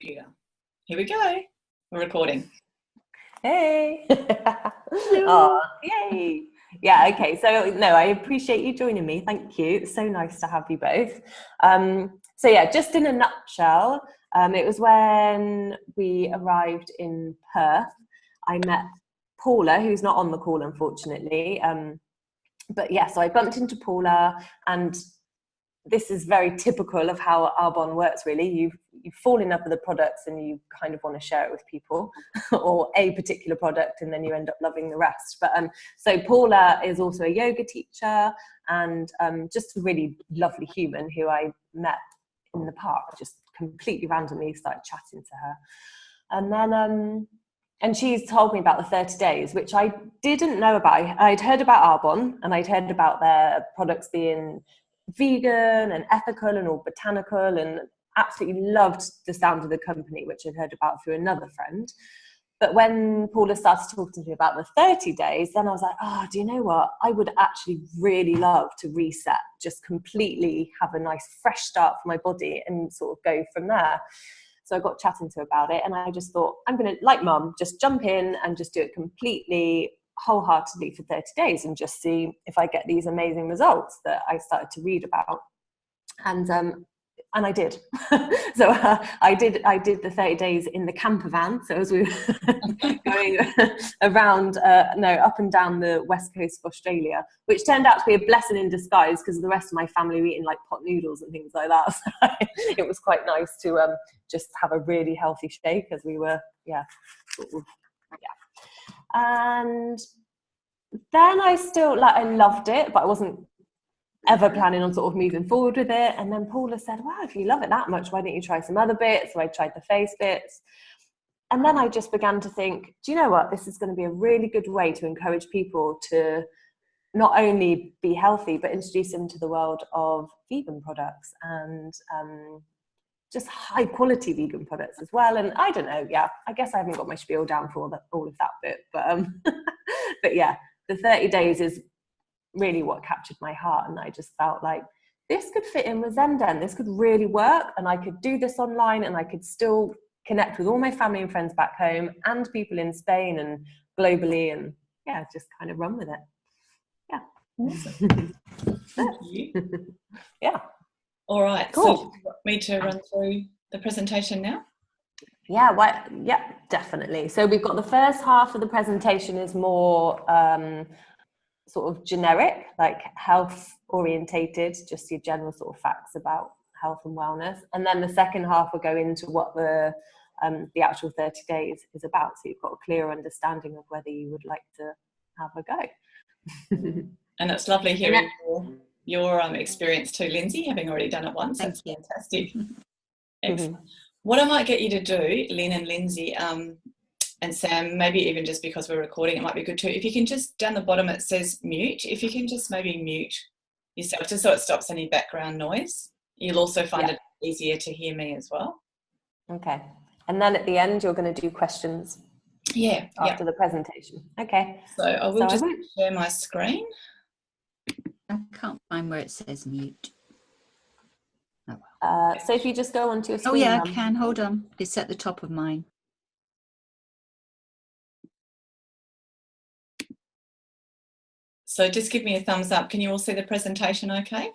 computer. Here we go. We're recording. Hey. Oh, yay. Yeah, okay. So no, I appreciate you joining me. Thank you. It's so nice to have you both. So yeah, just in a nutshell, it was when we arrived in Perth. I met Paula, who's not on the call, unfortunately. But yeah, so I bumped into Paula, and this is very typical of how Arbonne works, really. You fall in love with the products and you kind of want to share it with people or a particular product, and then you end up loving the rest. But so Paula is also a yoga teacher and just a really lovely human who I met in the park, just completely randomly started chatting to her. And then and she's told me about the 30 days, which I didn't know about. I'd heard about Arbonne and I'd heard about their products being vegan and ethical and all botanical, and absolutely loved the sound of the company, which I'd heard about through another friend. But when Paula started talking to me about the 30 days, then I was like, oh, do you know what? I would actually really love to reset, just completely have a nice fresh start for my body and sort of go from there. So I got chatting to her about it, and I just thought, I'm going to, like Mum, just jump in and just do it completely wholeheartedly for 30 days and just see if I get these amazing results that I started to read about. And I did. So I did the 30 days in the camper van. So as we were going around, up and down the west coast of Australia, which turned out to be a blessing in disguise because the rest of my family were eating like pot noodles and things like that. So it was quite nice to just have a really healthy shake as we were, And then I loved it, but I wasn't ever planning on sort of moving forward with it. And then Paula said, well, if you love it that much, why don't you try some other bits? So I tried the face bits. And then I just began to think, do you know what? This is going to be a really good way to encourage people to not only be healthy, but introduce them to the world of vegan products and just high quality vegan products as well. And I don't know, I guess I haven't got my spiel down for all of that bit. But but yeah, the 30 days is really what captured my heart, and I just felt like this could fit in with Zenden. This could really work, and I could do this online, and I could still connect with all my family and friends back home and people in Spain and globally, and just kind of run with it. Yeah. Awesome. Thank you. Yeah. All right. Cool. So you want me to run through the presentation now? Yeah, definitely. So we've got the first half of the presentation is more sort of generic, like health orientated, just your general sort of facts about health and wellness. And then the second half will go into what the actual 30 days is about. So you've got a clear understanding of whether you would like to have a go. And it's lovely hearing your experience too, Lindsay, having already done it once. That's fantastic. Excellent. What I might get you to do, Lynn and Lindsay, and Sam, maybe even just because we're recording, it might be good too. If you can just, down the bottom it says mute, if you can just maybe mute yourself just so it stops any background noise. You'll also find it easier to hear me as well. Okay. And then at the end, you're going to do questions after the presentation. Okay. So I will just share my screen. I can't find where it says mute. Oh, well. So if you just go onto your screen. Oh yeah, I can. Hold on. It's at the top of mine. So just give me a thumbs up. Can you all see the presentation okay?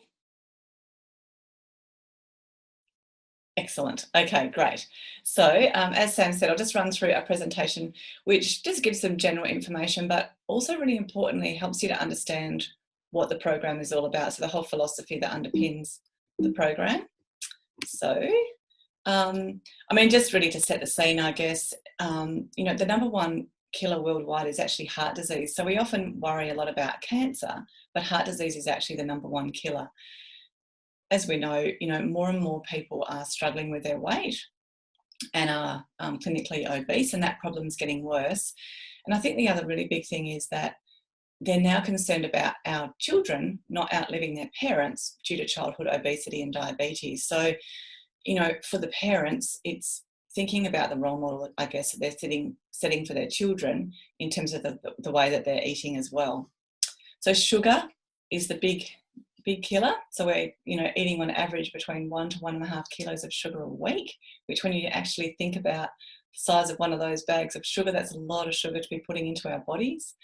Excellent. Okay, great. So as Sam said, I'll just run through our presentation, which just gives some general information, but also really importantly helps you to understand what the program is all about. So the whole philosophy that underpins the program. So, just really to set the scene, I guess, the number one killer worldwide is actually heart disease. So we often worry a lot about cancer, but heart disease is actually the number one killer. As we know, more and more people are struggling with their weight and are clinically obese, and that problem's getting worse. And I think the other really big thing is that they're now concerned about our children not outliving their parents due to childhood obesity and diabetes. So, for the parents, it's thinking about the role model, I guess, that they're setting for their children in terms of the way that they're eating as well. So sugar is the big big killer. So we're, eating on average between 1 to 1.5 kilos of sugar a week, which when you actually think about the size of one of those bags of sugar, that's a lot of sugar to be putting into our bodies.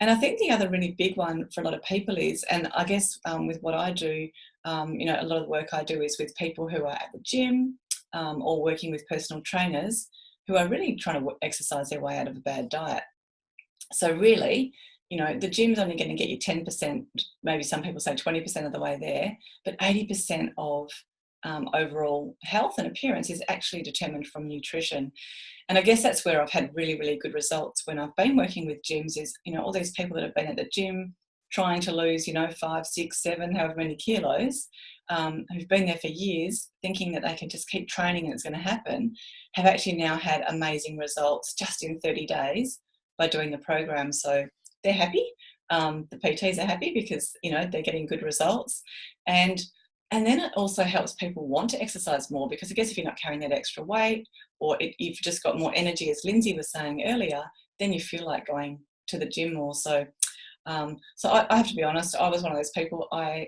And I think the other really big one for a lot of people is, and I guess with what I do, a lot of the work I do is with people who are at the gym or working with personal trainers who are really trying to exercise their way out of a bad diet. So really, the gym's only going to get you 10%, maybe some people say 20% of the way there, but 80% of overall health and appearance is actually determined from nutrition. And I guess that's where I've had really, really good results when I've been working with gyms is, all these people that have been at the gym trying to lose, 5, 6, 7, however many kilos, who've been there for years thinking that they can just keep training and it's going to happen, have actually now had amazing results just in 30 days by doing the program. So they're happy. The PTs are happy because, they're getting good results. And then it also helps people want to exercise more because I guess if you're not carrying that extra weight or you've just got more energy, as Lindsay was saying earlier, then you feel like going to the gym more. So I have to be honest, I was one of those people, I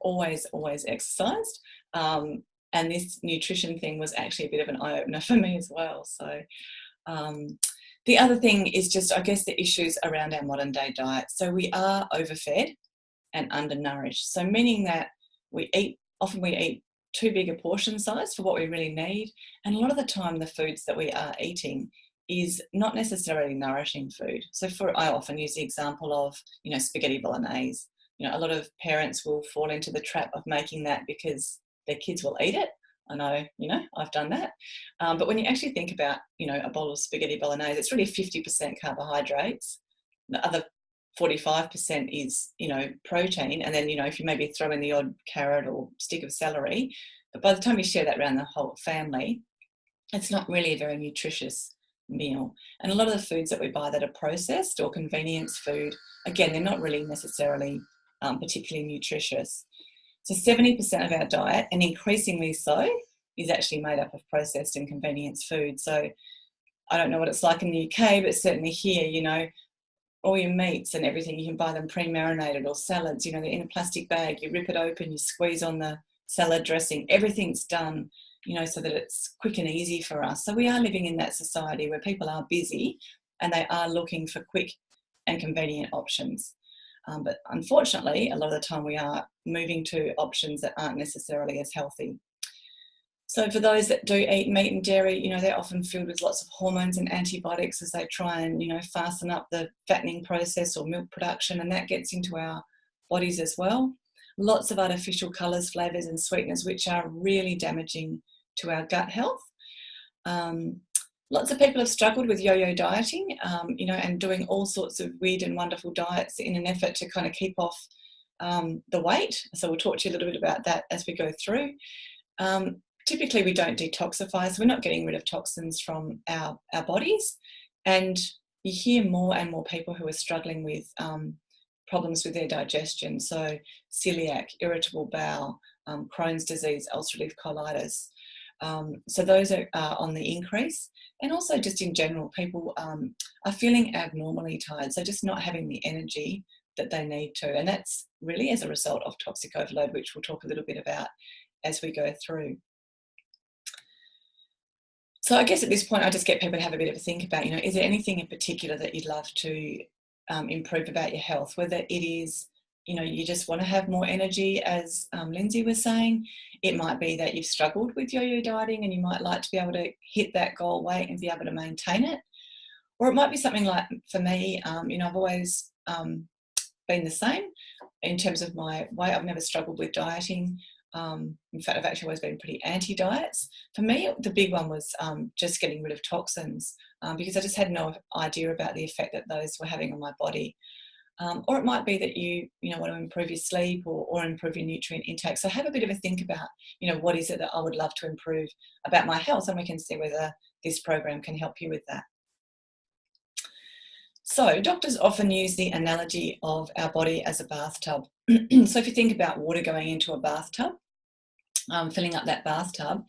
always exercised. And this nutrition thing was actually a bit of an eye-opener for me as well. So the other thing is just, I guess, the issues around our modern day diet. So we are overfed and undernourished. So meaning that often we eat too big a portion size for what we really need. And a lot of the time the foods that we are eating is not necessarily nourishing food. So I often use the example of, spaghetti bolognese. A lot of parents will fall into the trap of making that because their kids will eat it. I know, I've done that. But when you actually think about, a bowl of spaghetti bolognese, it's really 50% carbohydrates. The other 45% is, protein. And then, if you maybe throw in the odd carrot or stick of celery, but by the time you share that around the whole family, it's not really a very nutritious meal. And a lot of the foods that we buy that are processed or convenience food, again, they're not really necessarily particularly nutritious. So 70% of our diet, and increasingly so, is actually made up of processed and convenience food. So I don't know what it's like in the UK, but certainly here, all your meats and everything, you can buy them pre-marinated, or salads, they're in a plastic bag, you rip it open, you squeeze on the salad dressing, everything's done, so that it's quick and easy for us. So we are living in that society where people are busy and they are looking for quick and convenient options. But unfortunately, a lot of the time we are moving to options that aren't necessarily as healthy. So for those that do eat meat and dairy, they're often filled with lots of hormones and antibiotics as they try and, fasten up the fattening process or milk production, and that gets into our bodies as well. Lots of artificial colours, flavours and sweeteners, which are really damaging to our gut health. Lots of people have struggled with yo-yo dieting, and doing all sorts of weird and wonderful diets in an effort to kind of keep off the weight. So we'll talk to you a little bit about that as we go through. Typically, we don't detoxify, so we're not getting rid of toxins from our bodies. And you hear more and more people who are struggling with problems with their digestion. So celiac, irritable bowel, Crohn's disease, ulcerative colitis. So those are on the increase. And also just in general, people are feeling abnormally tired, so just not having the energy that they need to. And that's really as a result of toxic overload, which we'll talk a little bit about as we go through. So I guess at this point, I just get people to have a bit of a think about, is there anything in particular that you'd love to improve about your health, whether it is, you just want to have more energy, as Lindsay was saying. It might be that you've struggled with yo-yo dieting and you might like to be able to hit that goal weight and be able to maintain it. Or it might be something like, for me, I've always been the same in terms of my weight. I've never struggled with dieting. In fact, I've actually always been pretty anti-diets. For me, the big one was just getting rid of toxins because I just had no idea about the effect that those were having on my body. Or it might be that you want to improve your sleep or improve your nutrient intake. So have a bit of a think about, what is it that I would love to improve about my health, and we can see whether this program can help you with that. So doctors often use the analogy of our body as a bathtub. So if you think about water going into a bathtub, filling up that bathtub,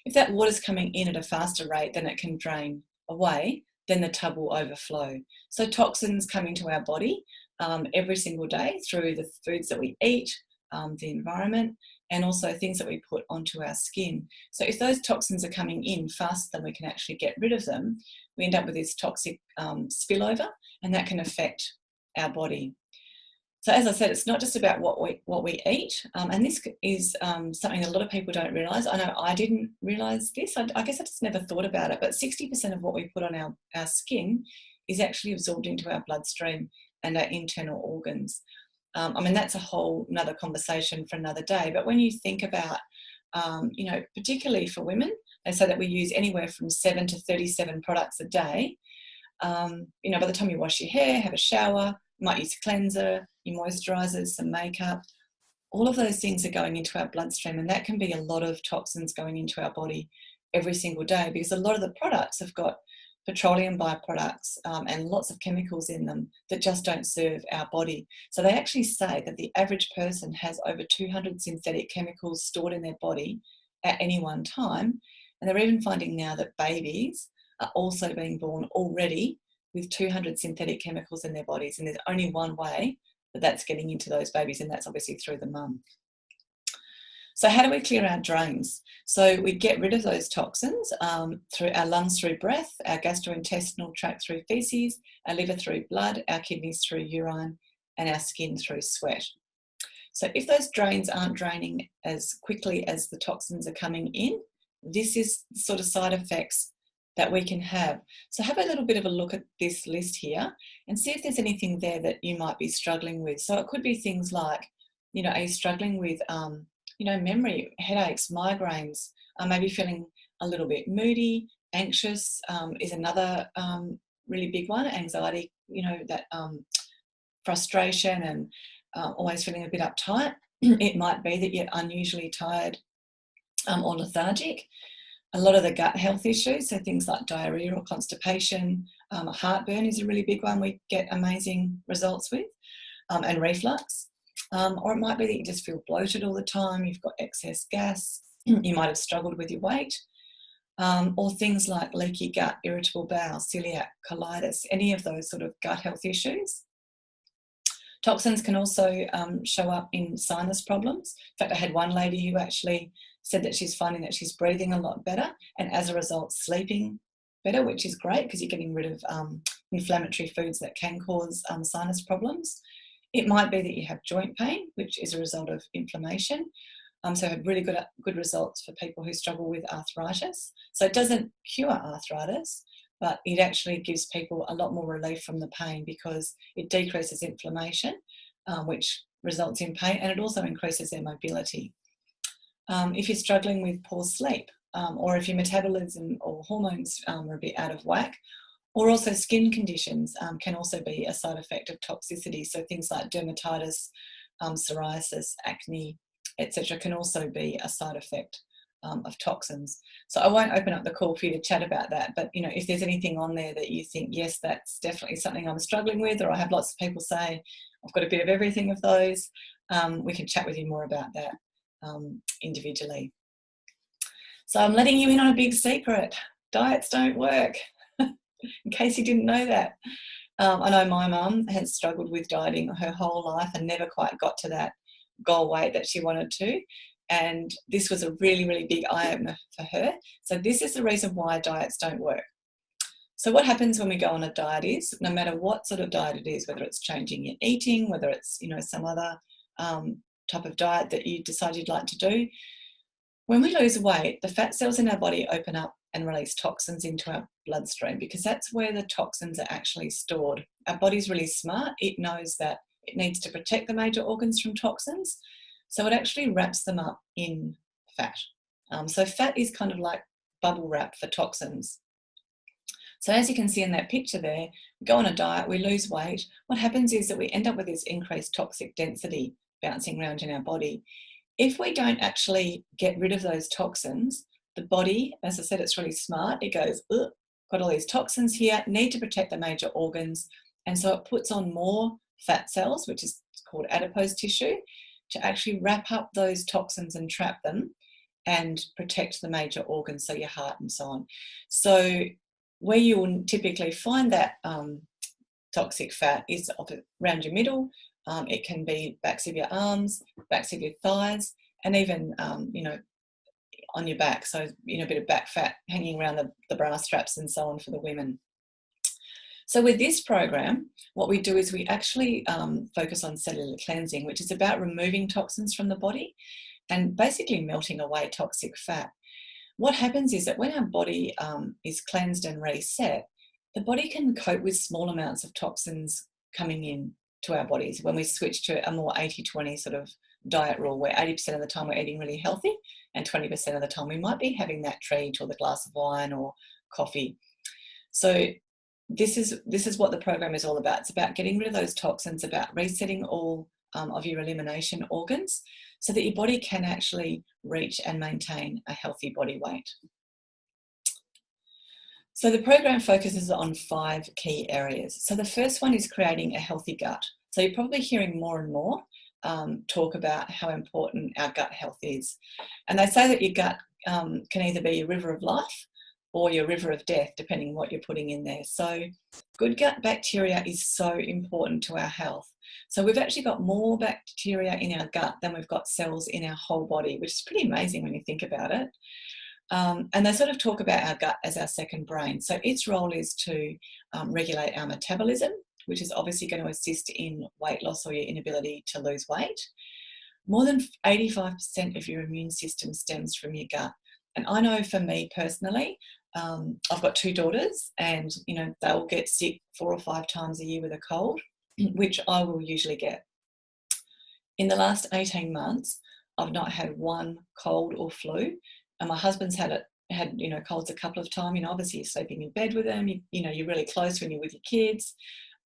if that water's coming in at a faster rate than it can drain away, then the tub will overflow. So toxins come into our body every single day through the foods that we eat, the environment, and also things that we put onto our skin. So if those toxins are coming in faster than we can actually get rid of them, we end up with this toxic spillover, and that can affect our body. So as I said, it's not just about what we eat, and this is something a lot of people don't realise. I know I didn't realise this. I guess I just never thought about it, but 60% of what we put on our skin is actually absorbed into our bloodstream and our internal organs. I mean, that's a whole another conversation for another day. But when you think about, you know, particularly for women, they say that we use anywhere from 7 to 37 products a day. You know, by the time you wash your hair, have a shower, you might use a cleanser, your moisturisers, some makeup, all of those things are going into our bloodstream, and that can be a lot of toxins going into our body every single day, because a lot of the products have got petroleum byproducts and lots of chemicals in them that just don't serve our body. So they actually say that the average person has over 200 synthetic chemicals stored in their body at any one time, and they're even finding now that babies are also being born already with 200 synthetic chemicals in their bodies, and there's only one way that that's getting into those babies, and that's obviously through the mum. So how do we clear our drains? So we get rid of those toxins through our lungs through breath, our gastrointestinal tract through faeces, our liver through blood, our kidneys through urine, and our skin through sweat. So if those drains aren't draining as quickly as the toxins are coming in, this is the sort of side effects that we can have. So have a little bit of a look at this list here and see if there's anything there that you might be struggling with. So it could be things like, you know, are you struggling with you know, memory, headaches, migraines, maybe feeling a little bit moody, anxious is another really big one, anxiety, you know, that frustration and always feeling a bit uptight. It might be that you're unusually tired or lethargic. A lot of the gut health issues, so things like diarrhea or constipation, heartburn is a really big one we get amazing results with, and reflux. Or it might be that you just feel bloated all the time, you've got excess gas, you might have struggled with your weight, or things like leaky gut, irritable bowel, celiac, colitis, any of those sort of gut health issues. Toxins can also show up in sinus problems. In fact, I had one lady who actually said that she's finding that she's breathing a lot better, and as a result sleeping better, which is great because you're getting rid of inflammatory foods that can cause sinus problems. It might be that you have joint pain, which is a result of inflammation. So I had really good results for people who struggle with arthritis. So it doesn't cure arthritis, but it actually gives people a lot more relief from the pain because it decreases inflammation, which results in pain, and it also increases their mobility. If you're struggling with poor sleep, or if your metabolism or hormones are a bit out of whack, or also skin conditions can also be a side effect of toxicity. So things like dermatitis, psoriasis, acne, etc. can also be a side effect of toxins. So I won't open up the call for you to chat about that, but you know, if there's anything on there that you think, yes, that's definitely something I'm struggling with, or I have lots of people say, I've got a bit of everything of those, we can chat with you more about that individually. So I'm letting you in on a big secret. Diets don't work. In case you didn't know that. I know my mum has struggled with dieting her whole life and never quite got to that goal weight that she wanted to. And this was a really, really big eye-opener for her. So this is the reason why diets don't work. So what happens when we go on a diet is, no matter what sort of diet it is, whether it's changing your eating, whether it's, you know, some other type of diet that you decide you'd like to do, when we lose weight, the fat cells in our body open up and release toxins into our bloodstream because that's where the toxins are actually stored. Our body's really smart. It knows that it needs to protect the major organs from toxins. So it actually wraps them up in fat. So fat is kind of like bubble wrap for toxins. So as you can see in that picture there, we go on a diet, we lose weight. What happens is that we end up with this increased toxic density bouncing around in our body. If we don't actually get rid of those toxins, the body, as I said, it's really smart. It goes, ugh, got all these toxins here, need to protect the major organs. And so it puts on more fat cells, which is called adipose tissue, to actually wrap up those toxins and trap them and protect the major organs, so your heart and so on. So where you will typically find that toxic fat is around your middle. It can be backs of your arms, backs of your thighs, and even, on your back. So, a bit of back fat hanging around the bra straps and so on for the women. So with this program, what we do is we actually focus on cellular cleansing, which is about removing toxins from the body and basically melting away toxic fat. What happens is that when our body is cleansed and reset, the body can cope with small amounts of toxins coming in to our bodies when we switch to a more 80-20 sort of diet rule, where 80% of the time we're eating really healthy and 20% of the time we might be having that treat or the glass of wine or coffee. So this is what the program is all about. It's about getting rid of those toxins, about resetting all of your elimination organs so that your body can actually reach and maintain a healthy body weight. So the program focuses on 5 key areas. So the first one is creating a healthy gut. So you're probably hearing more and more talk about how important our gut health is. And they say that your gut can either be your river of life or your river of death, depending on what you're putting in there. So good gut bacteria is so important to our health. So we've actually got more bacteria in our gut than we've got cells in our whole body, which is pretty amazing when you think about it. And they sort of talk about our gut as our second brain. So its role is to regulate our metabolism, which is obviously going to assist in weight loss or your inability to lose weight. More than 85% of your immune system stems from your gut. And I know for me personally, I've got 2 daughters and, they'll get sick 4 or 5 times a year with a cold, which I will usually get. In the last 18 months, I've not had one cold or flu. And my husband's had colds a couple of times. Obviously you're sleeping in bed with them. You're really close when you're with your kids.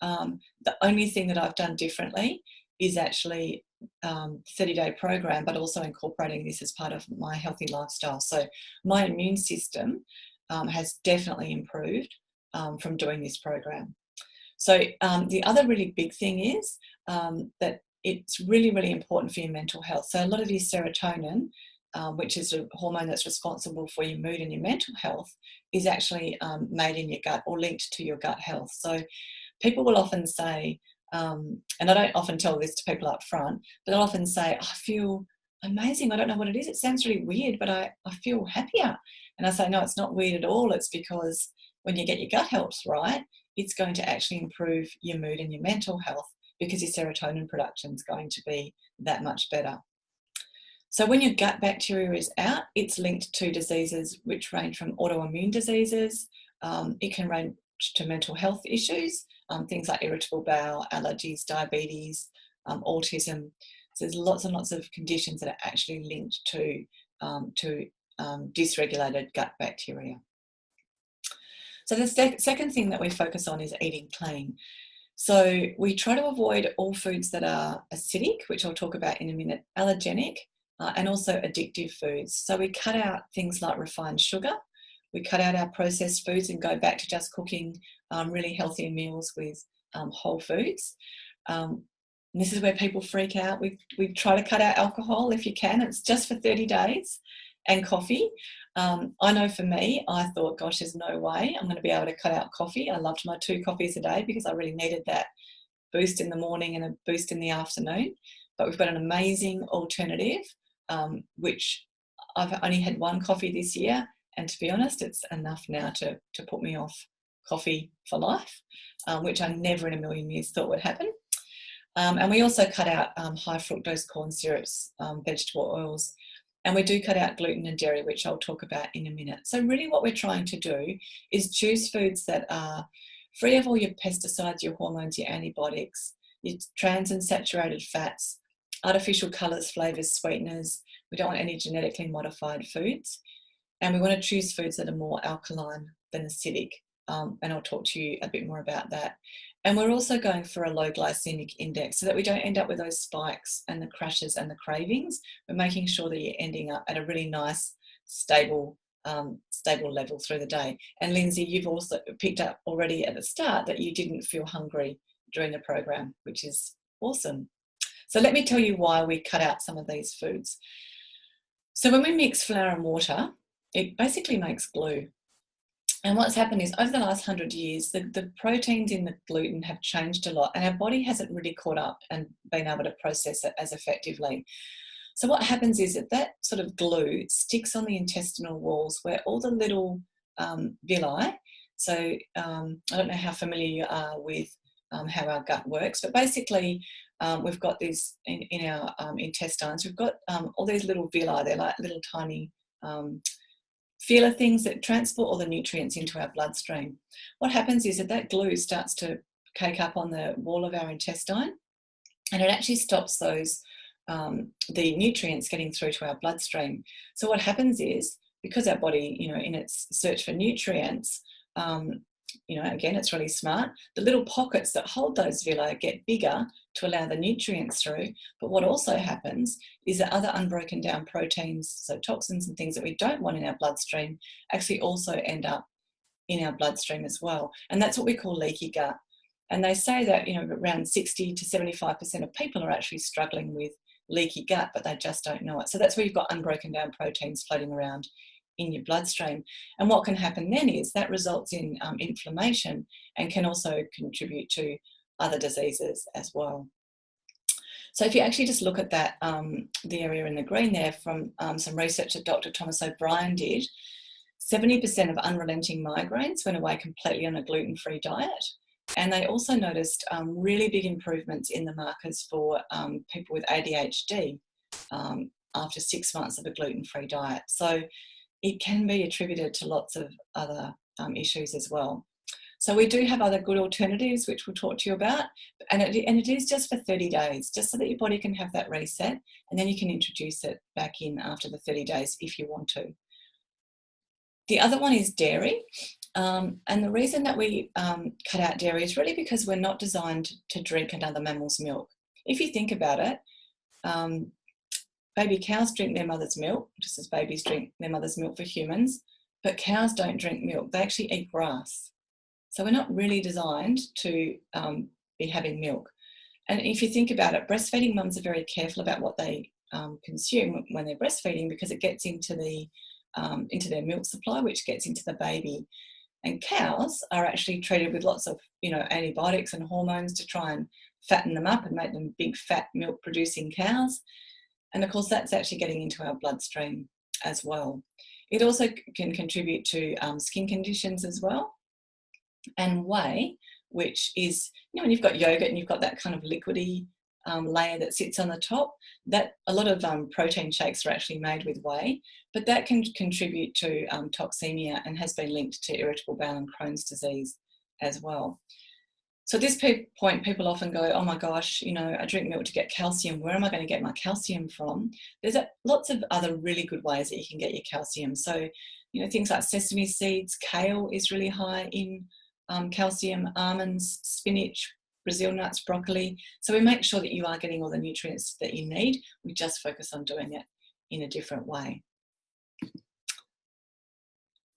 The only thing that I've done differently is actually 30-day program, but also incorporating this as part of my healthy lifestyle. So my immune system has definitely improved from doing this program. So the other really big thing is that it's really, really important for your mental health. So a lot of your serotonin, which is a hormone that's responsible for your mood and your mental health, is actually made in your gut or linked to your gut health. So people will often say, and I don't often tell this to people up front, but they'll often say, I feel amazing. I don't know what it is. It sounds really weird, but I feel happier. And I say, no, it's not weird at all. It's because when you get your gut health right, it's going to actually improve your mood and your mental health because your serotonin production is going to be that much better. So when your gut bacteria is out, it's linked to diseases which range from autoimmune diseases. It can range to mental health issues, things like irritable bowel, allergies, diabetes, autism. So there's lots and lots of conditions that are actually linked to dysregulated gut bacteria. So the second thing that we focus on is eating clean. So we try to avoid all foods that are acidic, which I'll talk about in a minute, allergenic, and also addictive foods. So we cut out things like refined sugar. We cut out our processed foods and go back to just cooking really healthy meals with whole foods. This is where people freak out. We try to cut out alcohol if you can. It's just for 30 days. And coffee. I know for me, I thought, gosh, there's no way I'm going to be able to cut out coffee. I loved my 2 coffees a day because I really needed that boost in the morning and a boost in the afternoon. But we've got an amazing alternative, which I've only had 1 coffee this year. And to be honest, it's enough now to put me off coffee for life, which I never in a million years thought would happen. And we also cut out high fructose corn syrups, vegetable oils, and we do cut out gluten and dairy, which I'll talk about in a minute. So really what we're trying to do is choose foods that are free of all your pesticides, your hormones, your antibiotics, your trans and saturated fats, artificial colours, flavours, sweeteners. We don't want any genetically modified foods. And we want to choose foods that are more alkaline than acidic. And I'll talk to you a bit more about that. And we're also going for a low glycemic index so that we don't end up with those spikes and the crashes and the cravings. We're making sure that you're ending up at a really nice, stable level through the day. And Lindsay, you've also picked up already at the start that you didn't feel hungry during the program, which is awesome. So let me tell you why we cut out some of these foods. So when we mix flour and water, it basically makes glue. And what's happened is over the last 100 years, the proteins in the gluten have changed a lot, and our body hasn't really caught up and been able to process it as effectively. So what happens is that sort of glue sticks on the intestinal walls where all the little villi, so I don't know how familiar you are with how our gut works, but basically we've got this in our intestines, we've got all these little villi, they're like little tiny feeler things that transport all the nutrients into our bloodstream. What happens is that glue starts to cake up on the wall of our intestine, and it actually stops those the nutrients getting through to our bloodstream. So what happens is, because our body, in its search for nutrients, again, it's really smart, the little pockets that hold those villi get bigger to allow the nutrients through. But what also happens is that other unbroken down proteins, so toxins and things that we don't want in our bloodstream, actually also end up in our bloodstream as well. And that's what we call leaky gut. And they say that, around 60 to 75% of people are actually struggling with leaky gut, but they just don't know it. So that's where you've got unbroken down proteins floating around in your bloodstream. And what can happen then is that results in inflammation and can also contribute to other diseases as well. So if you actually just look at that, the area in the green there from some research that Dr. Thomas O'Brien did, 70% of unrelenting migraines went away completely on a gluten-free diet. And they also noticed really big improvements in the markers for people with ADHD after 6 months of a gluten-free diet. So it can be attributed to lots of other issues as well. So we do have other good alternatives, which we'll talk to you about. And it is just for 30 days, just so that your body can have that reset, and then you can introduce it back in after the 30 days if you want to. The other one is dairy. And the reason that we cut out dairy is really because we're not designed to drink another mammal's milk. If you think about it, baby cows drink their mother's milk, just as babies drink their mother's milk for humans, but cows don't drink milk. They actually eat grass. So we're not really designed to be having milk. And if you think about it, breastfeeding mums are very careful about what they consume when they're breastfeeding, because it gets into their milk supply, which gets into the baby. And cows are actually treated with lots of, antibiotics and hormones to try and fatten them up and make them big, fat, milk-producing cows. And of course, that's actually getting into our bloodstream as well. It also can contribute to skin conditions as well. And whey, which is, when you've got yogurt and you've got that kind of liquidy layer that sits on the top, that a lot of protein shakes are actually made with whey, but that can contribute to toxemia and has been linked to irritable bowel and Crohn's disease as well. So at this point, people often go, oh my gosh, I drink milk to get calcium. Where am I going to get my calcium from? There's lots of other really good ways that you can get your calcium. So, things like sesame seeds, kale is really high in calcium, almonds, spinach, Brazil nuts, broccoli. So we make sure that you are getting all the nutrients that you need. We just focus on doing it in a different way.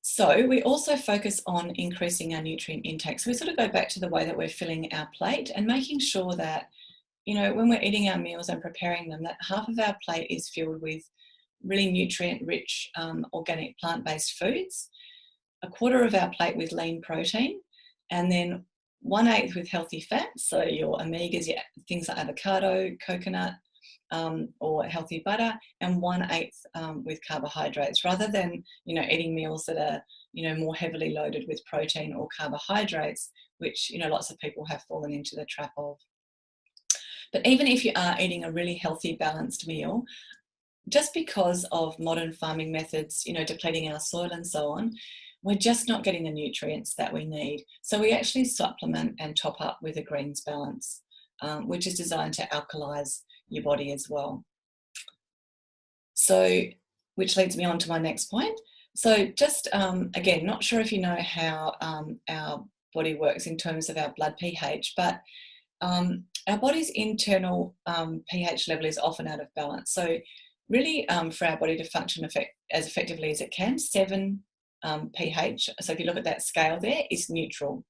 So we also focus on increasing our nutrient intake. So we sort of go back to the way that we're filling our plate and making sure that, when we're eating our meals and preparing them, that half of our plate is filled with really nutrient-rich organic plant-based foods, a quarter of our plate with lean protein, and then 1/8 with healthy fats, so your omegas, things like avocado, coconut, or healthy butter, and 1/8 with carbohydrates, rather than eating meals that are more heavily loaded with protein or carbohydrates, which lots of people have fallen into the trap of. But even if you are eating a really healthy, balanced meal, just because of modern farming methods, depleting our soil and so on, we're just not getting the nutrients that we need. So we actually supplement and top up with a greens balance, which is designed to alkalize your body as well. So, which leads me on to my next point. So just, again, not sure if you know how our body works in terms of our blood pH, but our body's internal pH level is often out of balance. So really, for our body to function as effectively as it can, 7 pH, so if you look at that scale there, is neutral.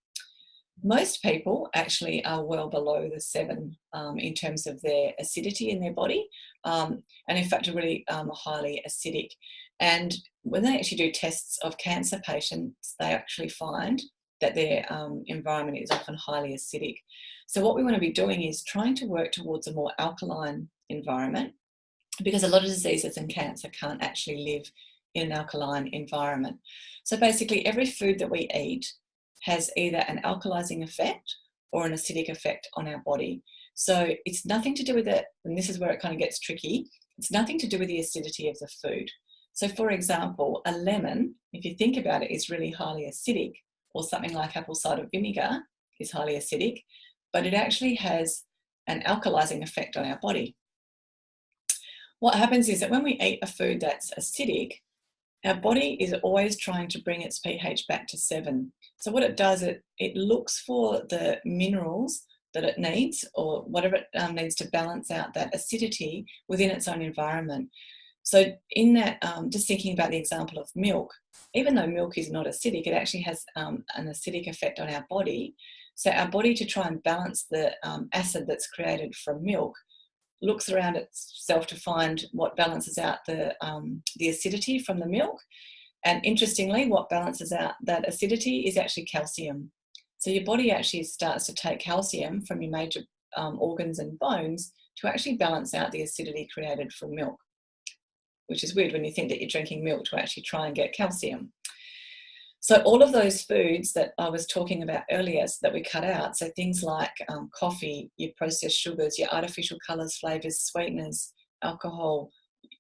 Most people actually are well below the 7 in terms of their acidity in their body, and in fact are really highly acidic. And when they actually do tests of cancer patients, they actually find that their environment is often highly acidic. So what we want to be doing is trying to work towards a more alkaline environment, because a lot of diseases and cancer can't actually live in an alkaline environment. So basically every food that we eat has either an alkalizing effect or an acidic effect on our body. So it's nothing to do with it, and this is where it kind of gets tricky, it's nothing to do with the acidity of the food. So for example, a lemon, if you think about it, is really highly acidic, or something like apple cider vinegar is highly acidic, but it actually has an alkalizing effect on our body. What happens is that when we eat a food that's acidic, our body is always trying to bring its pH back to 7. So what it does, it looks for the minerals that it needs, or whatever it needs to balance out that acidity within its own environment. So in that, just thinking about the example of milk, even though milk is not acidic, it actually has an acidic effect on our body. So our body, to try and balance the acid that's created from milk, looks around itself to find what balances out the acidity from the milk. And interestingly, what balances out that acidity is actually calcium. So your body actually starts to take calcium from your major organs and bones to actually balance out the acidity created from milk, which is weird when you think that you're drinking milk to actually try and get calcium. So all of those foods that I was talking about earlier that we cut out, so things like coffee, your processed sugars, your artificial colours, flavours, sweeteners, alcohol,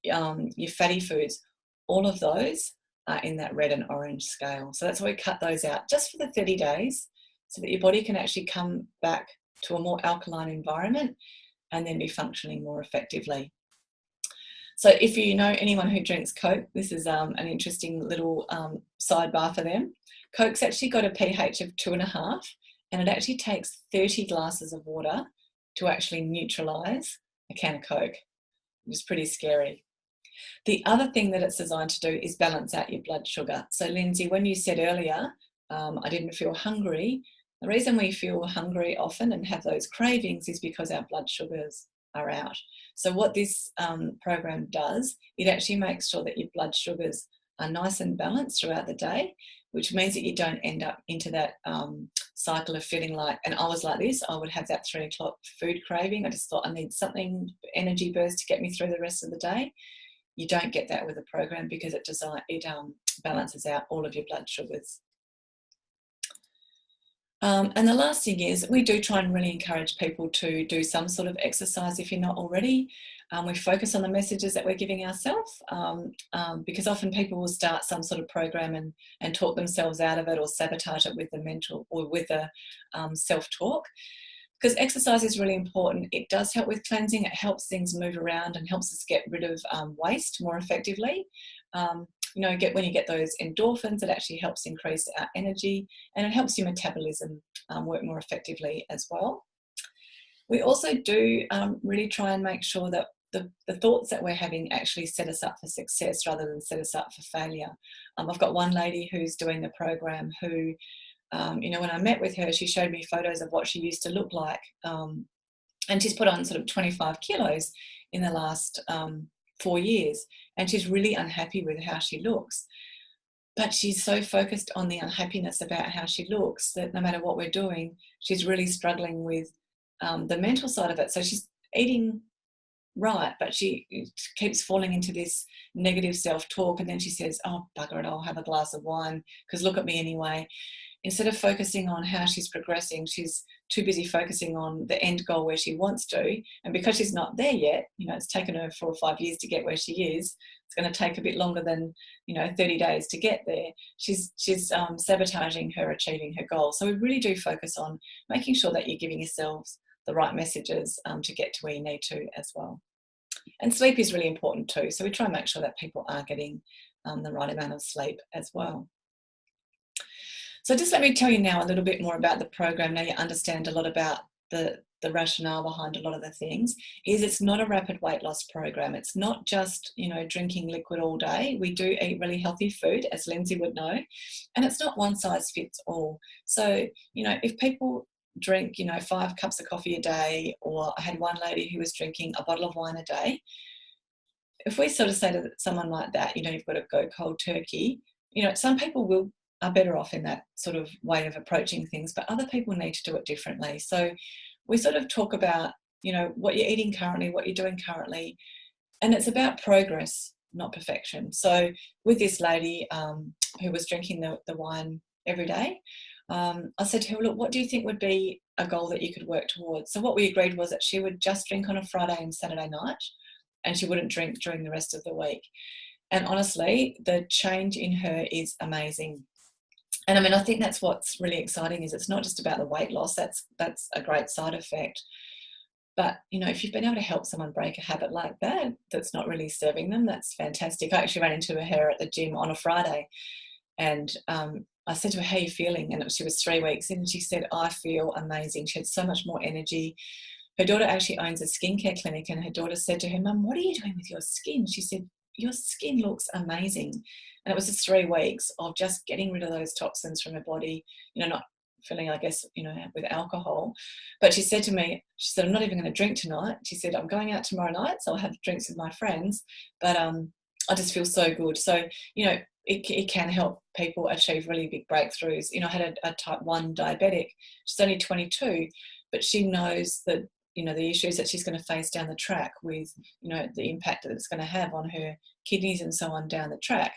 your fatty foods, all of those are in that red and orange scale. So that's why we cut those out just for the 30 days so that your body can actually come back to a more alkaline environment and then be functioning more effectively. So if you know anyone who drinks Coke, this is an interesting little sidebar for them. Coke's actually got a pH of 2.5, and it actually takes 30 glasses of water to actually neutralise a can of Coke, which is pretty scary. The other thing that it's designed to do is balance out your blood sugar. So Lindsay, when you said earlier, I didn't feel hungry, the reason we feel hungry often and have those cravings is because our blood sugars are out. So what this program does, it actually makes sure that your blood sugars are nice and balanced throughout the day, which means that you don't end up into that cycle of feeling like, and I was like this, I would have that 3 o'clock food craving. I just thought I need something, energy burst to get me through the rest of the day. You don't get that with the program because it balances out all of your blood sugars. And the last thing is we do try and really encourage people to do some sort of exercise if you're not already. We focus on the messages that we're giving ourselves because often people will start some sort of program and talk themselves out of it or sabotage it with the mental or with the self-talk. Because exercise is really important. It does help with cleansing. It helps things move around and helps us get rid of waste more effectively. You know, when you get those endorphins, it actually helps increase our energy and it helps your metabolism work more effectively as well. We also do really try and make sure that the thoughts that we're having actually set us up for success rather than set us up for failure. I've got one lady who's doing the program who, you know, when I met with her, she showed me photos of what she used to look like. And she's put on sort of 25 kilos in the last 4 years. And she's really unhappy with how she looks. But she's so focused on the unhappiness about how she looks that no matter what we're doing, she's really struggling with the mental side of it. So she's eating right, but she keeps falling into this negative self-talk. And then she says, oh, bugger it, I'll have a glass of wine because look at me anyway. Instead of focusing on how she's progressing, she's too busy focusing on the end goal where she wants to. And because she's not there yet, you know, it's taken her 4 or 5 years to get where she is. It's going to take a bit longer than, you know, 30 days to get there. She's sabotaging her achieving her goal. So we really do focus on making sure that you're giving yourselves the right messages to get to where you need to as well. And sleep is really important too. So we try and make sure that people are getting the right amount of sleep as well. So just let me tell you now a little bit more about the program. Now you understand a lot about the rationale behind a lot of the things. It's not a rapid weight loss program. It's not just, you know, drinking liquid all day. We do eat really healthy food, as Lindsay would know, and it's not one size fits all. So, you know, if people drink, you know, 5 cups of coffee a day, or I had one lady who was drinking a bottle of wine a day, if we sort of say to someone like that, you know, you've got to go cold turkey, you know, some people are better off in that sort of way of approaching things, but other people need to do it differently. So we sort of talk about, you know, what you're eating currently, what you're doing currently, and it's about progress, not perfection. So with this lady who was drinking the wine every day, I said to her, look, what do you think would be a goal that you could work towards? So what we agreed was that she would just drink on a Friday and Saturday night, and she wouldn't drink during the rest of the week. And honestly, the change in her is amazing. And I mean, I think that's what's really exciting, is it's not just about the weight loss. That's a great side effect. But, you know, if you've been able to help someone break a habit like that, that's not really serving them, that's fantastic. I actually ran into her at the gym on a Friday, and I said to her, how are you feeling? And she was 3 weeks in, and she said, I feel amazing. She had so much more energy. Her daughter actually owns a skincare clinic, and her daughter said to her, Mum, what are you doing with your skin? She said, your skin looks amazing. And it was just 3 weeks of just getting rid of those toxins from her body, you know, not filling, I guess, you know, with alcohol. But she said to me, she said, I'm not even going to drink tonight. She said, I'm going out tomorrow night, so I'll have drinks with my friends, but I just feel so good. So, you know, it can help people achieve really big breakthroughs. You know, I had a type 1 diabetic. She's only 22, but she knows that, you know, the issues that she's going to face down the track with, you know, the impact that it's going to have on her kidneys and so on down the track.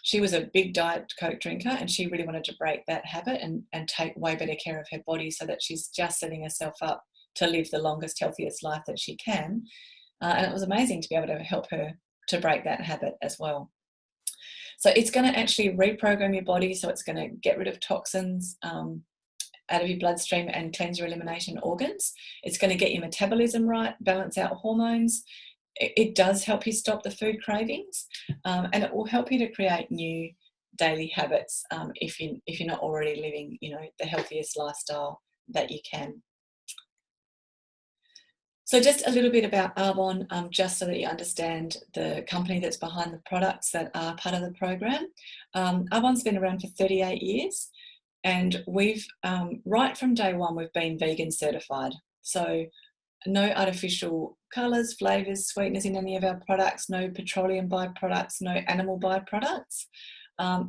She was a big Diet Coke drinker, and she really wanted to break that habit and take way better care of her body, so that she's just setting herself up to live the longest, healthiest life that she can. And it was amazing to be able to help her to break that habit as well. So it's going to actually reprogram your body. So it's going to get rid of toxins out of your bloodstream and cleanse your elimination organs. It's going to get your metabolism right, balance out hormones. It does help you stop the food cravings, and it will help you to create new daily habits if you're not already living, you know, the healthiest lifestyle that you can. So just a little bit about Arbonne, just so that you understand the company that's behind the products that are part of the program. Arbonne's been around for 38 years, and we've, right from day one, we've been vegan certified. So no artificial colours, flavours, sweeteners in any of our products, no petroleum byproducts, no animal byproducts,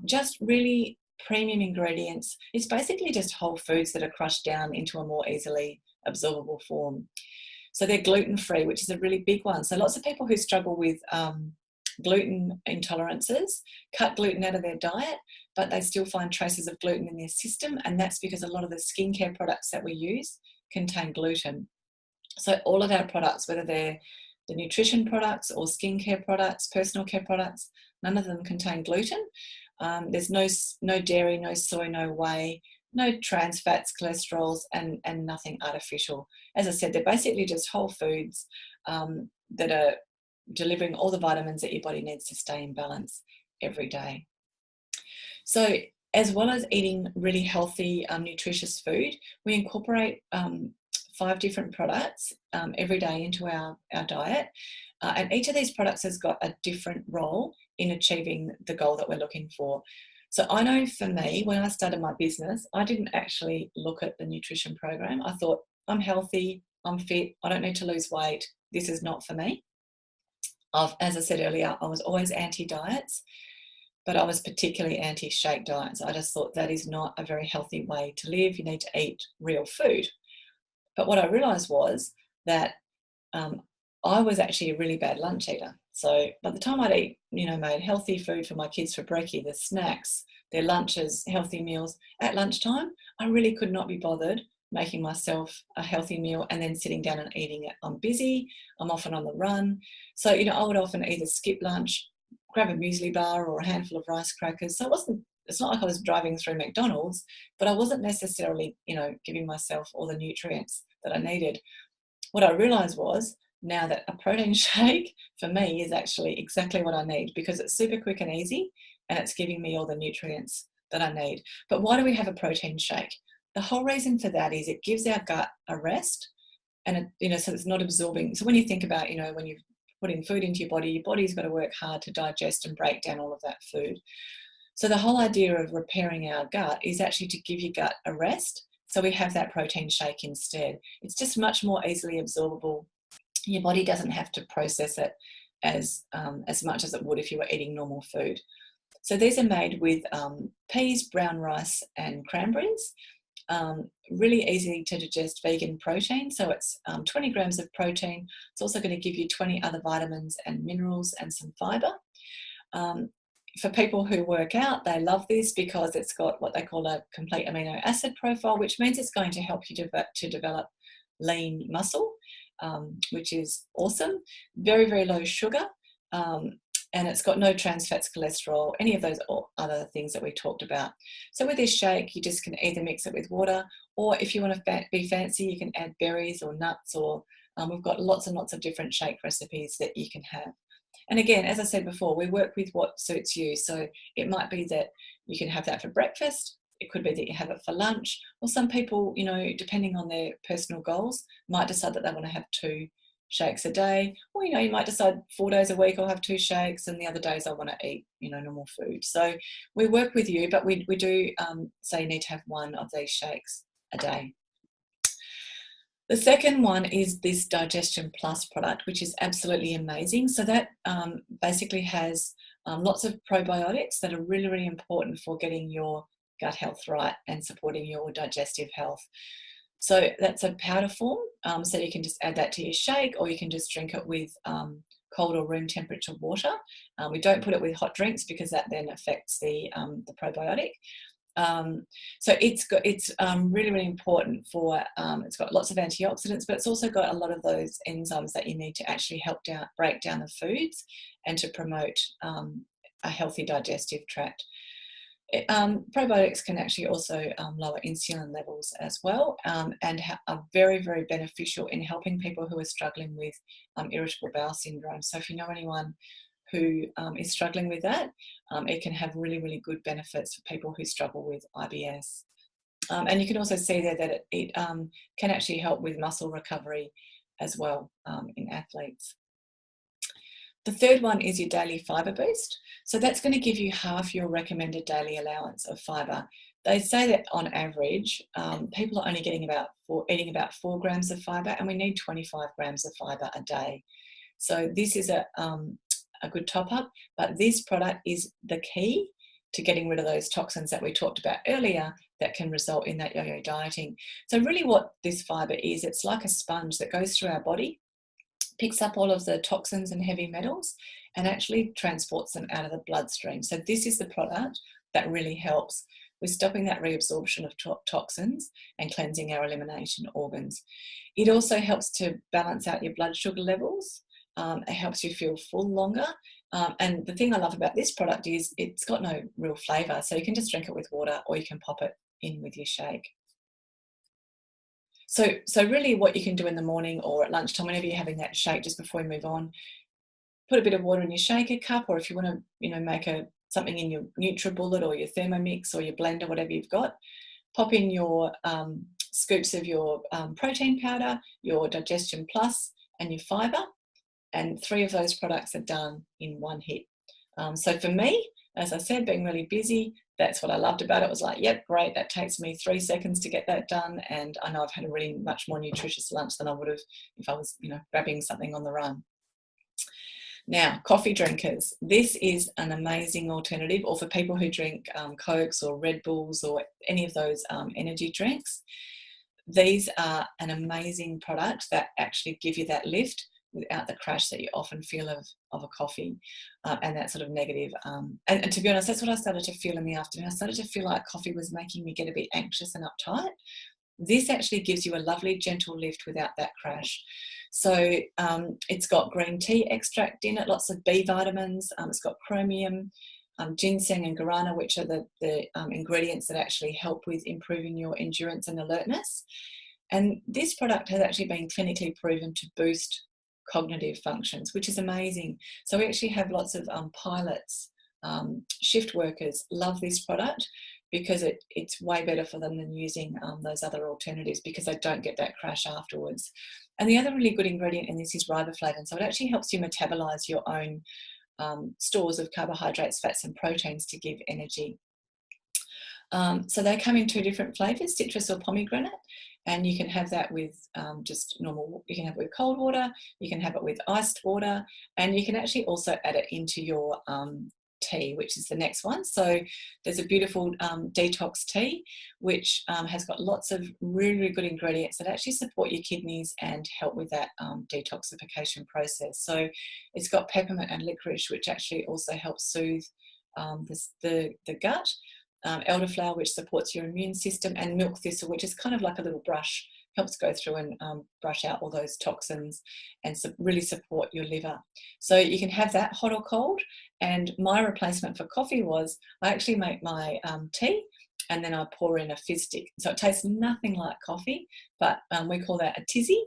just really premium ingredients. It's basically just whole foods that are crushed down into a more easily absorbable form. So they're gluten-free, which is a really big one. So lots of people who struggle with gluten intolerances cut gluten out of their diet, but they still find traces of gluten in their system, and that's because a lot of the skincare products that we use contain gluten. So all of our products, whether they're the nutrition products or skincare products, personal care products, none of them contain gluten. There's no dairy, no soy, no whey, no trans fats, cholesterols, and nothing artificial. As I said, they're basically just whole foods that are delivering all the vitamins that your body needs to stay in balance every day. So as well as eating really healthy, nutritious food, we incorporate 5 different products every day into our diet. And each of these products has got a different role in achieving the goal that we're looking for. So I know for me, when I started my business, I didn't actually look at the nutrition program. I thought, I'm healthy, I'm fit, I don't need to lose weight. This is not for me. As I said earlier, I was always anti-diets, but I was particularly anti-shake diets. I just thought that is not a very healthy way to live. You need to eat real food. But what I realised was that I was actually a really bad lunch eater. So by the time I'd eat, made healthy food for my kids for brekkie, the snacks, their lunches, healthy meals, at lunchtime, I really could not be bothered making myself a healthy meal and then sitting down and eating it. I'm busy, I'm often on the run. So, I would often either skip lunch, grab a muesli bar or a handful of rice crackers. So it's not like I was driving through McDonald's, but I wasn't necessarily, giving myself all the nutrients that I needed. What I realised was, now that a protein shake for me is actually exactly what I need, because it's super quick and easy and it's giving me all the nutrients that I need. But why do we have a protein shake? The whole reason for that is it gives our gut a rest, and so it's not absorbing. So when you think about, when you're putting food into your body's got to work hard to digest and break down all of that food. So the whole idea of repairing our gut is actually to give your gut a rest. So we have that protein shake instead. It's just much more easily absorbable. Your body doesn't have to process it as much as it would if you were eating normal food. So these are made with peas, brown rice and cranberries. Really easy to digest vegan protein. So it's 20 grams of protein. It's also going to give you 20 other vitamins and minerals and some fibre. For people who work out, they love this because it's got what they call a complete amino acid profile, which means it's going to help you to develop lean muscle, which is awesome. Very, very low sugar. And it's got no trans fats, cholesterol, any of those other things that we talked about. So with this shake, you just can either mix it with water, or if you want to be fancy, you can add berries or nuts, or we've got lots and lots of different shake recipes that you can have. And again, as I said before, we work with what suits you. So it might be that you can have that for breakfast. It could be that you have it for lunch, or some people, you know, depending on their personal goals, might decide that they want to have 2 shakes a day, or you know, you might decide 4 days a week I'll have 2 shakes, and the other days I want to eat, you know, normal food. So we work with you, but we do say you need to have 1 of these shakes a day. The second one is this Digestion Plus product, which is absolutely amazing. So that basically has lots of probiotics that are really, really important for getting your gut health right and supporting your digestive health. So that's a powder form, so you can just add that to your shake, or you can just drink it with cold or room temperature water. We don't put it with hot drinks because that then affects the probiotic. So it's really, really important for, it's got lots of antioxidants, but it's also got a lot of those enzymes that you need to actually help break down the foods and to promote a healthy digestive tract. Probiotics can actually also lower insulin levels as well, and are very, very beneficial in helping people who are struggling with irritable bowel syndrome. So if you know anyone who is struggling with that, it can have really, really good benefits for people who struggle with IBS. And you can also see there that it can actually help with muscle recovery as well in athletes. The third one is your daily fibre boost. So that's going to give you half your recommended daily allowance of fibre. They say that on average, people are only eating about 4 grams of fibre, and we need 25 grams of fibre a day. So this is a good top up, but this product is the key to getting rid of those toxins that we talked about earlier that can result in that yo-yo dieting. So really what this fibre is, it's like a sponge that goes through our body, picks up all of the toxins and heavy metals, and actually transports them out of the bloodstream. So this is the product that really helps with stopping that reabsorption of toxins and cleansing our elimination organs. It also helps to balance out your blood sugar levels. It helps you feel full longer. And the thing I love about this product is it's got no real flavour. So you can just drink it with water, or you can pop it in with your shake. So really what you can do in the morning or at lunchtime, whenever you're having that shake, just before we move on, put a bit of water in your shaker cup, or if you want to, you know, make something in your NutriBullet or your Thermomix or your blender, whatever you've got, pop in your scoops of your protein powder, your Digestion Plus and your fibre, and 3 of those products are done in one hit. So for me, as I said, being really busy, that's what I loved about it. It was like, yep, great, that takes me 3 seconds to get that done, and I know I've had a really much more nutritious lunch than I would have if I was, you know, grabbing something on the run. Now, coffee drinkers. This is an amazing alternative, or for people who drink Cokes or Red Bulls or any of those energy drinks. These are an amazing product that actually give you that lift without the crash that you often feel of a coffee and that sort of negative. And to be honest, that's what I started to feel in the afternoon. I started to feel like coffee was making me get a bit anxious and uptight. This actually gives you a lovely gentle lift without that crash. So it's got green tea extract in it, lots of B vitamins. It's got chromium, ginseng and guarana, which are the ingredients that actually help with improving your endurance and alertness. And this product has actually been clinically proven to boost cognitive functions, which is amazing. So we actually have lots of pilots, shift workers love this product because it's way better for them than using those other alternatives, because they don't get that crash afterwards. And the other really good ingredient in this is riboflavin. So it actually helps you metabolize your own stores of carbohydrates, fats and proteins to give energy. So they come in 2 different flavours, citrus or pomegranate, and you can have that with just normal, you can have it with cold water, you can have it with iced water, and you can actually also add it into your tea, which is the next one. So there's a beautiful detox tea, which has got lots of really, really good ingredients that actually support your kidneys and help with that detoxification process. So it's got peppermint and licorice, which actually also helps soothe the gut. Elderflower, which supports your immune system, and milk thistle, which is kind of like a little brush, helps go through and brush out all those toxins and really support your liver. So you can have that hot or cold. And my replacement for coffee was I actually make my tea and then I pour in a fizz stick. So it tastes nothing like coffee, but we call that a tizzy.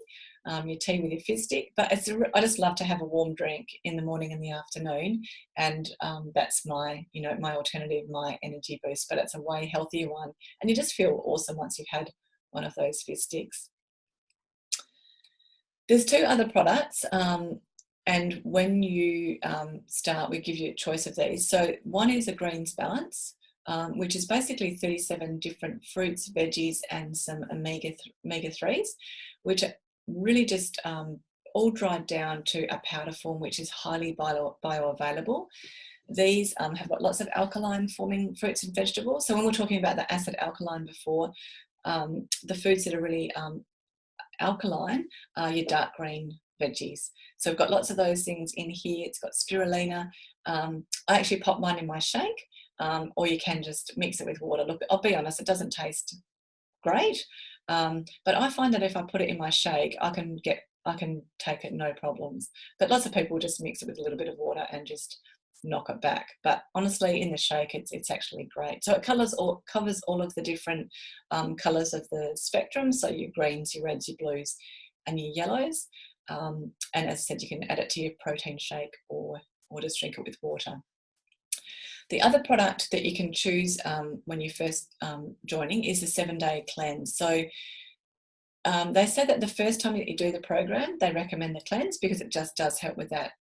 Your tea with your fizz stick, but I just love to have a warm drink in the morning and the afternoon, and that's my my alternative, my energy boost. But it's a way healthier one, and you just feel awesome once you've had one of those fizz sticks. There's 2 other products, and when you start, we give you a choice of these. So one is a greens balance, which is basically 37 different fruits, veggies, and some omega-3s, which are really just all dried down to a powder form, which is highly bioavailable. These have got lots of alkaline forming fruits and vegetables. So when we're talking about the acid alkaline before, the foods that are really alkaline are your dark green veggies. So we've got lots of those things in here. It's got spirulina. I actually pop mine in my shake, or you can just mix it with water. Look, I'll be honest, it doesn't taste great, but I find that if I put it in my shake, I can take it no problems. But lots of people just mix it with a little bit of water and just knock it back. But honestly, in the shake, it's actually great. So it covers all of the different colours of the spectrum. So your greens, your reds, your blues, and your yellows. And as I said, you can add it to your protein shake or just drink it with water. The other product that you can choose when you're first joining is a 7-day cleanse. So they say that the first time that you do the program, they recommend the cleanse because it just does help with that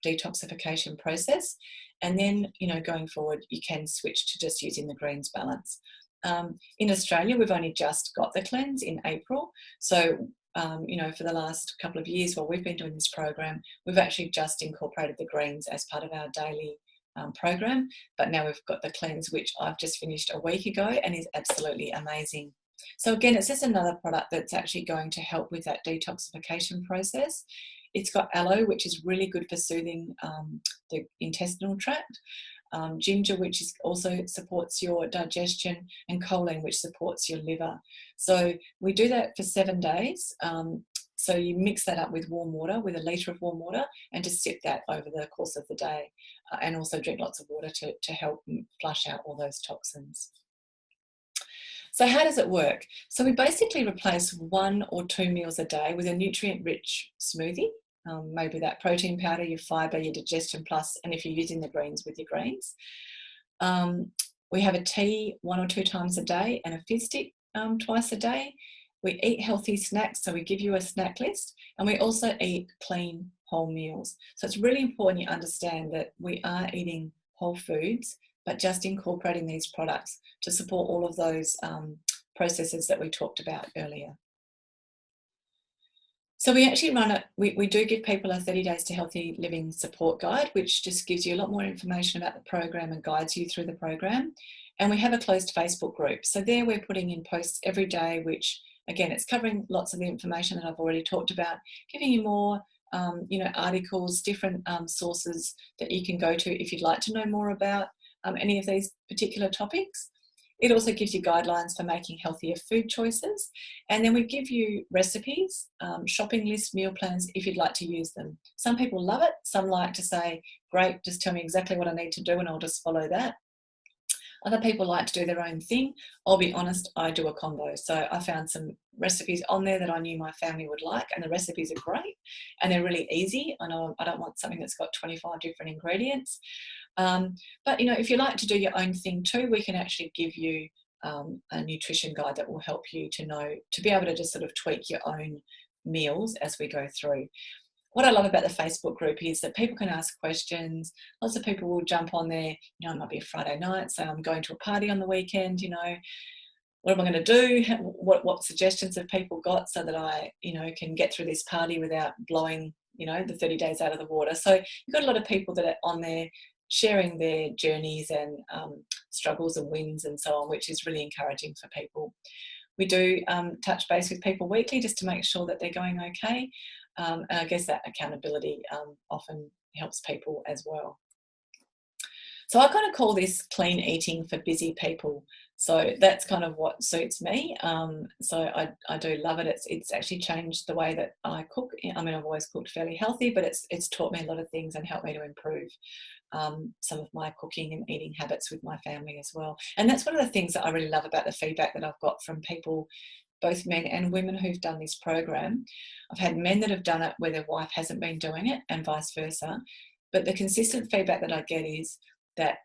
detoxification process. And then, going forward, you can switch to just using the greens balance. In Australia, we've only just got the cleanse in April. So, for the last couple of years while we've been doing this program, we've actually just incorporated the greens as part of our daily program. But now we've got the cleanse, which I've just finished a week ago and is absolutely amazing. So again, it's just another product that's actually going to help with that detoxification process. It's got aloe, which is really good for soothing the intestinal tract. Ginger, which also supports your digestion, and choline, which supports your liver. So we do that for 7 days. So you mix that up with warm water, with a litre of warm water, and just sip that over the course of the day. And also drink lots of water to help flush out all those toxins. So how does it work? So we basically replace 1 or 2 meals a day with a nutrient-rich smoothie, maybe that protein powder, your fibre, your digestion plus, and if you're using the greens, with your greens. We have a tea 1 or 2 times a day and a fizz stick twice a day. We eat healthy snacks, so we give you a snack list, and we also eat clean whole meals. So it's really important you understand that we are eating whole foods, but just incorporating these products to support all of those processes that we talked about earlier. So we actually we do give people a 30 Days to Healthy Living support guide, which just gives you a lot more information about the program and guides you through the program. And we have a closed Facebook group. So there we're putting in posts every day, which again, it's covering lots of the information that I've already talked about, giving you more articles, different sources that you can go to if you'd like to know more about any of these particular topics. It also gives you guidelines for making healthier food choices. And then we give you recipes, shopping lists, meal plans, if you'd like to use them. Some people love it. Some like to say, great, just tell me exactly what I need to do and I'll just follow that. Other people like to do their own thing. I'll be honest, I do a combo. So I found some recipes on there that I knew my family would like, and the recipes are great and they're really easy. I know I don't want something that's got 25 different ingredients. But if you like to do your own thing too, we can actually give you a nutrition guide that will help you to be able to just sort of tweak your own meals as we go through. what I love about the Facebook group is that people can ask questions. Lots of people will jump on there. You know, it might be a Friday night, so I'm going to a party on the weekend, you know, what am I going to do? What suggestions have people got so that I, you know, can get through this party without blowing, you know, the 30 days out of the water. So you've got a lot of people that are on there sharing their journeys and struggles and wins and so on, which is really encouraging for people. We do touch base with people weekly just to make sure that they're going okay. And I guess that accountability often helps people as well. So I kind of call this clean eating for busy people. So that's kind of what suits me. So I do love it. It's actually changed the way that I cook. I mean, I've always cooked fairly healthy, but it's taught me a lot of things and helped me to improve some of my cooking and eating habits with my family as well. And that's one of the things that I really love about the feedback that I've got from people, both men and women who've done this program. I've had men that have done it where their wife hasn't been doing it and vice versa. But the consistent feedback that I get is that,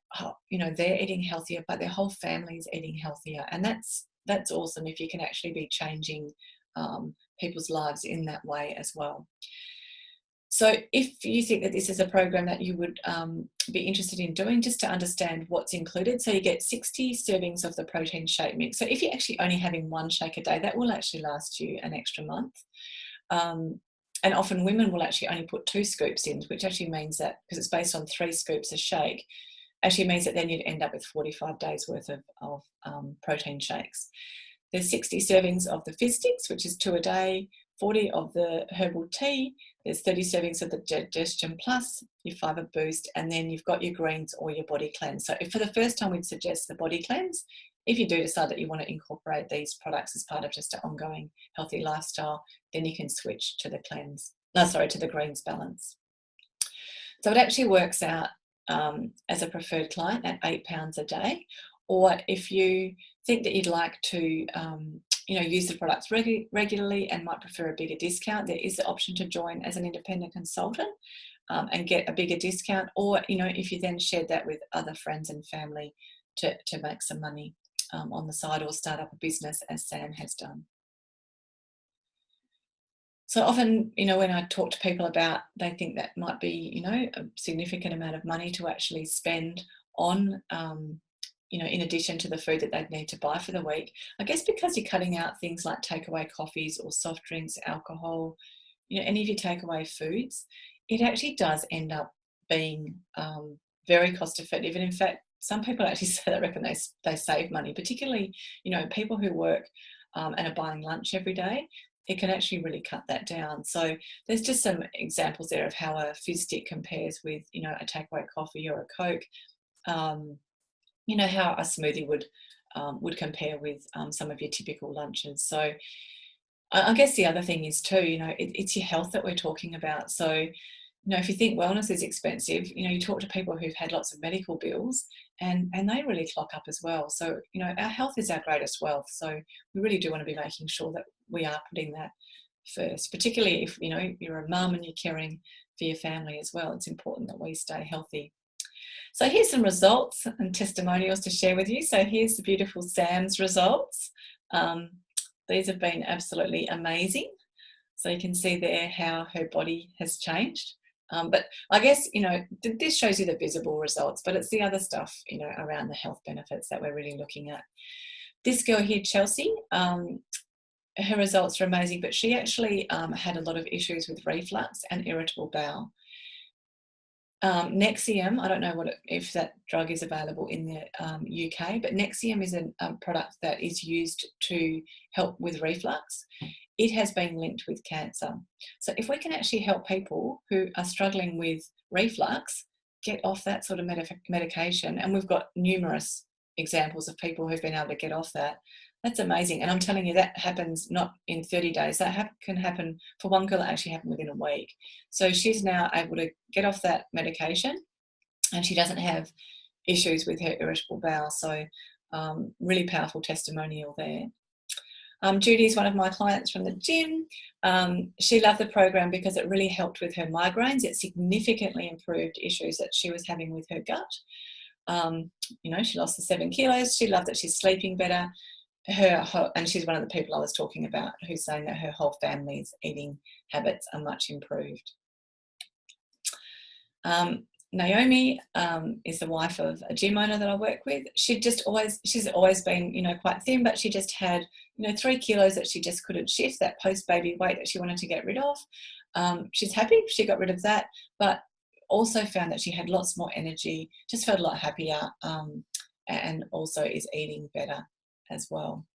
you know, they're eating healthier, but their whole family is eating healthier. And that's awesome if you can actually be changing people's lives in that way as well. So if you think that this is a program that you would be interested in doing, just to understand what's included. So you get 60 servings of the protein shake mix. So if you're actually only having one shake a day, that will actually last you an extra month. And often women will actually only put 2 scoops in, which actually means that, because it's based on 3 scoops a shake, actually means that then you'd end up with 45 days worth of protein shakes. There's 60 servings of the fizz sticks, which is 2 a day, 40 of the herbal tea, there's 30 servings of the Digestion Plus, your Fibre Boost, and then you've got your greens or your body cleanse. So if for the first time we'd suggest the body cleanse. If you do decide that you want to incorporate these products as part of just an ongoing healthy lifestyle, then you can switch to the to the greens balance. So it actually works out as a preferred client at £8 a day, or if you think that you'd like to use the products regularly and might prefer a bigger discount, there is the option to join as an independent consultant and get a bigger discount, or if you then share that with other friends and family to make some money on the side, or start up a business as Sam has done. So often, when I talk to people about, they think that might be, a significant amount of money to actually spend on, in addition to the food that they'd need to buy for the week. I guess because you're cutting out things like takeaway coffees or soft drinks, alcohol, any of your takeaway foods, it actually does end up being very cost effective. And in fact, some people actually say they reckon they save money, particularly, people who work and are buying lunch every day. It can actually really cut that down. So there's just some examples there of how a fizz stick compares with, a takeaway coffee or a Coke. How a smoothie would compare with some of your typical lunches. So I guess the other thing is too, it's your health that we're talking about. So, if you think wellness is expensive, you talk to people who've had lots of medical bills and they really clock up as well. So, our health is our greatest wealth. So we really do want to be making sure that we are putting that first, particularly if, you're a mum and you're caring for your family as well. It's important that we stay healthy. So here's some results and testimonials to share with you. So here's the beautiful Sam's results. These have been absolutely amazing. So you can see there how her body has changed. But I guess, this shows you the visible results, but it's the other stuff, around the health benefits that we're really looking at. This girl here, Chelsea, her results are amazing, but she actually had a lot of issues with reflux and irritable bowel. Nexium, I don't know if that drug is available in the UK, but Nexium is a product that is used to help with reflux. It has been linked with cancer. So if we can actually help people who are struggling with reflux get off that sort of medication, and we've got numerous examples of people who've been able to get off that, that's amazing. And I'm telling you, that happens not in 30 days. That can happen, for one girl, it actually happened within a week. So she's now able to get off that medication and she doesn't have issues with her irritable bowel. So really powerful testimonial there. Judy is one of my clients from the gym. She loved the program because it really helped with her migraines. It significantly improved issues that she was having with her gut. She lost the 7 kilos. She loved that she's sleeping better. And she's one of the people I was talking about who's saying that her whole family's eating habits are much improved. Naomi is the wife of a gym owner that I work with. She's always been, you know, quite thin, but she just had, you know, 3 kilos that she just couldn't shift, that post-baby weight that she wanted to get rid of. She's happy she got rid of that, but also found that she had lots more energy, just felt a lot happier, and also is eating better as well.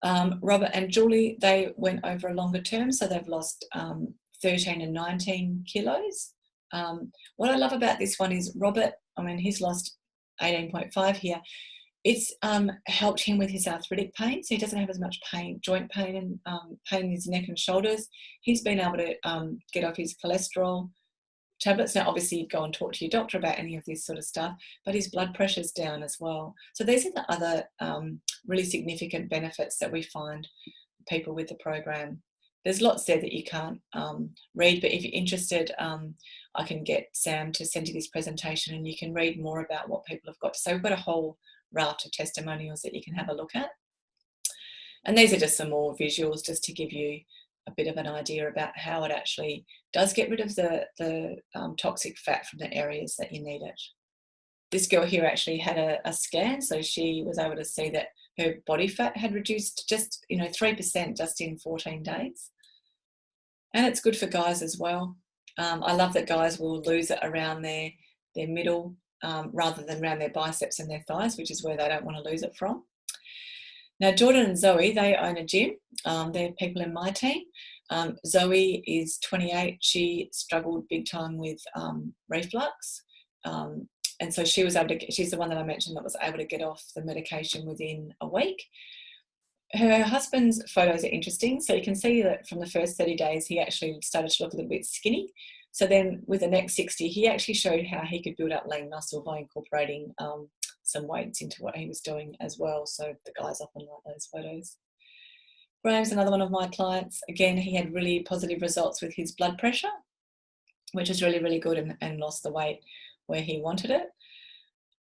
Robert and Julie, they went over a longer term, so they've lost 13 and 19 kilos. What I love about this one is Robert, I mean, he's lost 18.5 here. It's helped him with his arthritic pain, so he doesn't have as much pain, joint pain and pain in his neck and shoulders. He's been able to get off his cholesterol tablets. Now, obviously, go and talk to your doctor about any of this sort of stuff, but his blood pressure's down as well. So these are the other really significant benefits that we find people with the program. There's lots there that you can't read, but if you're interested, I can get Sam to send you this presentation and you can read more about what people have got to say. We've got a whole raft of testimonials that you can have a look at. And these are just some more visuals just to give you a bit of an idea about how it actually does get rid of the toxic fat from the areas that you need it. This girl here actually had a scan, so she was able to see that her body fat had reduced just, you know, 3% just in 14 days. And it's good for guys as well. I love that guys will lose it around their middle rather than around their biceps and their thighs, which is where they don't want to lose it from. Now, Jordan and Zoe, they own a gym. They're people in my team. Zoe is 28. She struggled big time with reflux. And so she was able to, she's the one that I mentioned that was able to get off the medication within a week. Her husband's photos are interesting. So you can see that from the first 30 days, he actually started to look a little bit skinny. So then with the next 60, he actually showed how he could build up lean muscle by incorporating some weights into what he was doing as well. So the guys often like those photos. Graham's another one of my clients. Again, he had really positive results with his blood pressure, which was really, really good, and lost the weight where he wanted it.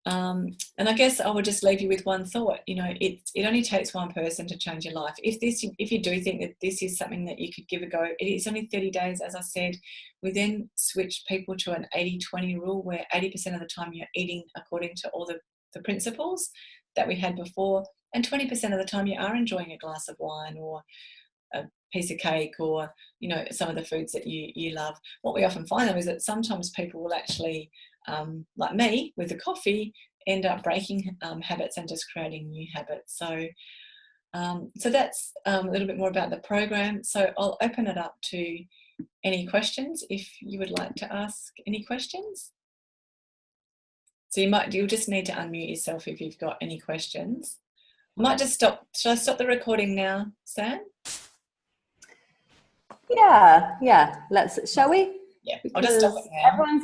And I guess I would just leave you with one thought. You know, it only takes one person to change your life. If you do think that this is something that you could give a go, it is only 30 days, as I said. We then switch people to an 80-20 rule, where 80% of the time you're eating according to all the principles that we had before, and 20% of the time you are enjoying a glass of wine or a piece of cake, or, you know, some of the foods that you love. What we often find though is that sometimes people will actually, like me with the coffee, end up breaking habits and just creating new habits. So that's a little bit more about the program. So I'll open it up to any questions if you would like to ask any questions. So you'll just need to unmute yourself if you've got any questions. I might just stop. Should I stop the recording now, Sam? Yeah. Shall we? Yeah, I'll just stop it now. Everyone's